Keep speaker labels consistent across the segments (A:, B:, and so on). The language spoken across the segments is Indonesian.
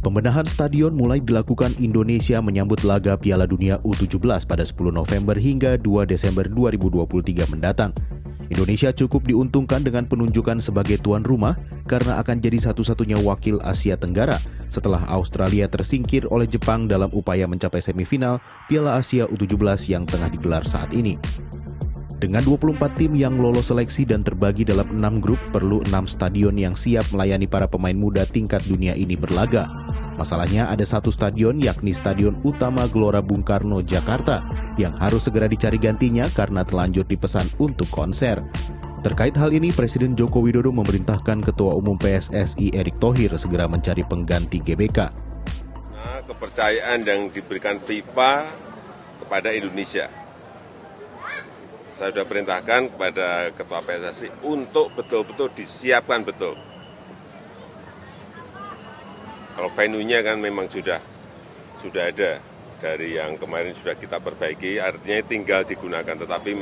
A: Pembenahan stadion mulai dilakukan Indonesia menyambut laga Piala Dunia U17 pada 10 November hingga 2 Desember 2023 mendatang. Indonesia cukup diuntungkan dengan penunjukan sebagai tuan rumah karena akan jadi satu-satunya wakil Asia Tenggara setelah Australia tersingkir oleh Jepang dalam upaya mencapai semifinal Piala Asia U17 yang tengah digelar saat ini. Dengan 24 tim yang lolos seleksi dan terbagi dalam 6 grup, perlu 6 stadion yang siap melayani para pemain muda tingkat dunia ini berlaga. Masalahnya ada satu stadion, yakni Stadion Utama Gelora Bung Karno, Jakarta, yang harus segera dicari gantinya karena terlanjur dipesan untuk konser. Terkait hal ini, Presiden Joko Widodo memerintahkan Ketua Umum PSSI Erick Thohir segera mencari pengganti GBK.
B: Kepercayaan yang diberikan FIFA kepada Indonesia. Saya sudah perintahkan kepada Ketua PSSI untuk betul-betul disiapkan betul. Kalau venue-nya kan memang sudah ada dari yang kemarin sudah kita perbaiki, artinya tinggal digunakan, tetapi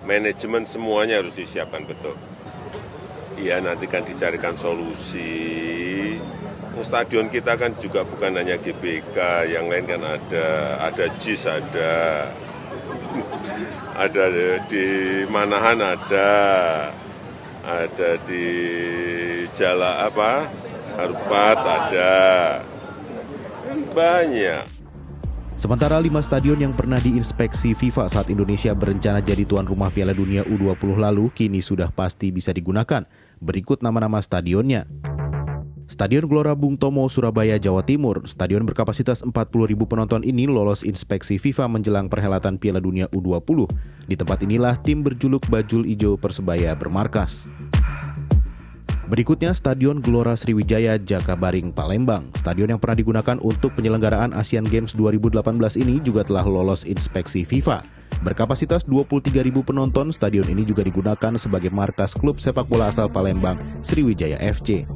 B: manajemen semuanya harus disiapkan betul. Iya, nanti kan dicarikan solusi. Stadion kita kan juga bukan hanya GBK, yang lain kan ada JIS, ada di Manahan, ada di Harupat, ada banyak.
A: Sementara 5 stadion yang pernah diinspeksi FIFA saat Indonesia berencana jadi tuan rumah Piala Dunia U20 lalu kini sudah pasti bisa digunakan. Berikut nama-nama stadionnya. Stadion Gelora Bung Tomo, Surabaya, Jawa Timur. Stadion berkapasitas 40.000 penonton ini lolos inspeksi FIFA menjelang perhelatan Piala Dunia U20. Di tempat inilah tim berjuluk Bajul Ijo Persebaya bermarkas. Berikutnya Stadion Gelora Sriwijaya, Jakabaring, Palembang. Stadion yang pernah digunakan untuk penyelenggaraan Asian Games 2018 ini juga telah lolos inspeksi FIFA. Berkapasitas 23.000 penonton, stadion ini juga digunakan sebagai markas klub sepak bola asal Palembang, Sriwijaya FC.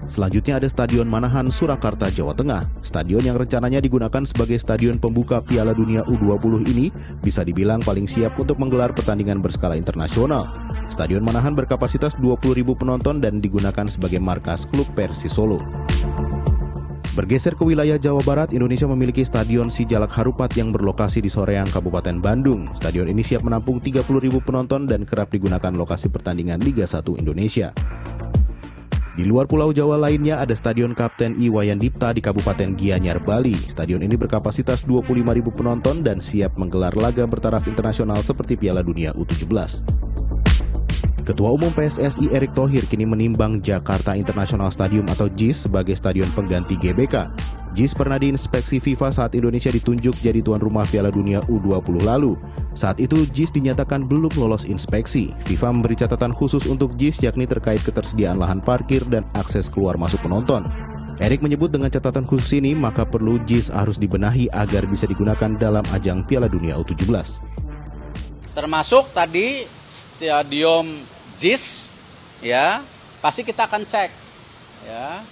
A: Selanjutnya ada Stadion Manahan, Surakarta, Jawa Tengah. Stadion yang rencananya digunakan sebagai stadion pembuka Piala Dunia U20 ini bisa dibilang paling siap untuk menggelar pertandingan berskala internasional. Stadion Manahan berkapasitas 20.000 penonton dan digunakan sebagai markas klub Persis Solo. Bergeser ke wilayah Jawa Barat, Indonesia memiliki Stadion Sijalak Harupat yang berlokasi di Soreang, Kabupaten Bandung. Stadion ini siap menampung 30.000 penonton dan kerap digunakan lokasi pertandingan Liga 1 Indonesia. Di luar Pulau Jawa lainnya ada Stadion Kapten Iwayan Dipta di Kabupaten Gianyar, Bali. Stadion ini berkapasitas 25.000 penonton dan siap menggelar laga bertaraf internasional seperti Piala Dunia U17. Ketua Umum PSSI Erick Thohir kini menimbang Jakarta International Stadium atau JIS sebagai stadion pengganti GBK. JIS pernah diinspeksi FIFA saat Indonesia ditunjuk jadi tuan rumah Piala Dunia U20 lalu. Saat itu JIS dinyatakan belum lolos inspeksi. FIFA memberi catatan khusus untuk JIS yakni terkait ketersediaan lahan parkir dan akses keluar masuk penonton. Erick menyebut dengan catatan khusus ini maka perlu JIS harus dibenahi agar bisa digunakan dalam ajang Piala Dunia U17.
C: Termasuk tadi stadion JIS, ya pasti kita akan cek, ya.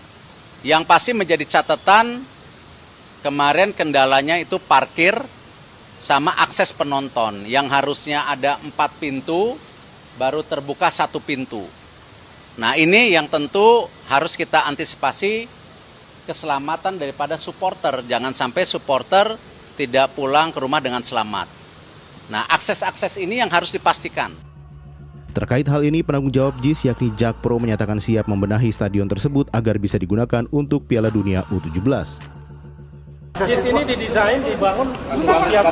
C: Yang pasti menjadi catatan kemarin kendalanya itu parkir sama akses penonton yang harusnya ada 4 pintu baru terbuka 1 pintu. Nah ini yang tentu harus kita antisipasi keselamatan daripada supporter, jangan sampai supporter tidak pulang ke rumah dengan selamat. Nah akses-akses ini yang harus dipastikan.
A: Terkait hal ini, penanggung jawab JIS yakni Jakpro menyatakan siap membenahi stadion tersebut agar bisa digunakan untuk Piala Dunia U17.
D: JIS ini didesain, dibangun siap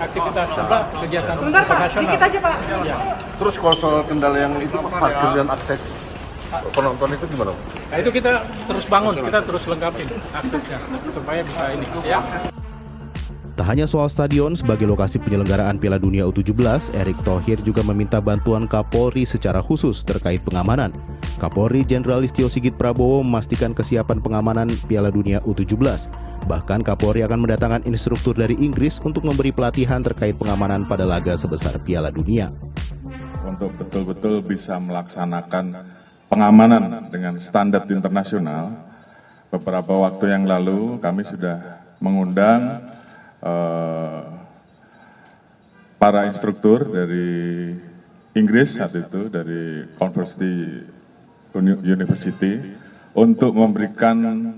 D: aktivitas kegiatan internasional.
E: Dikit aja Pak.
D: Ya.
F: Terus kalau soal kendala yang itu parkir dan akses penonton itu gimana?
D: Nah, itu kita terus bangun, kita terus lengkapin aksesnya supaya bisa ini. Ya.
A: Tak hanya soal stadion, sebagai lokasi penyelenggaraan Piala Dunia U17, Erick Thohir juga meminta bantuan Kapolri secara khusus terkait pengamanan. Kapolri Jenderal Listio Sigit Prabowo memastikan kesiapan pengamanan Piala Dunia U17. Bahkan Kapolri akan mendatangkan instruktur dari Inggris untuk memberi pelatihan terkait pengamanan pada laga sebesar Piala Dunia.
G: Untuk betul-betul bisa melaksanakan pengamanan dengan standar internasional, beberapa waktu yang lalu kami sudah mengundang para instruktur dari Inggris saat itu, dari University untuk memberikan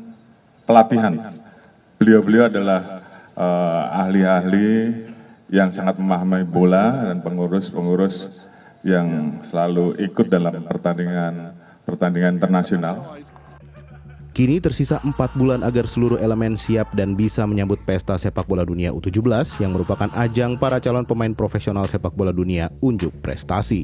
G: pelatihan. Beliau-beliau adalah ahli-ahli yang sangat memahami bola dan pengurus-pengurus yang selalu ikut dalam pertandingan internasional.
A: Kini tersisa 4 bulan agar seluruh elemen siap dan bisa menyambut pesta sepak bola dunia U17 yang merupakan ajang para calon pemain profesional sepak bola dunia unjuk prestasi.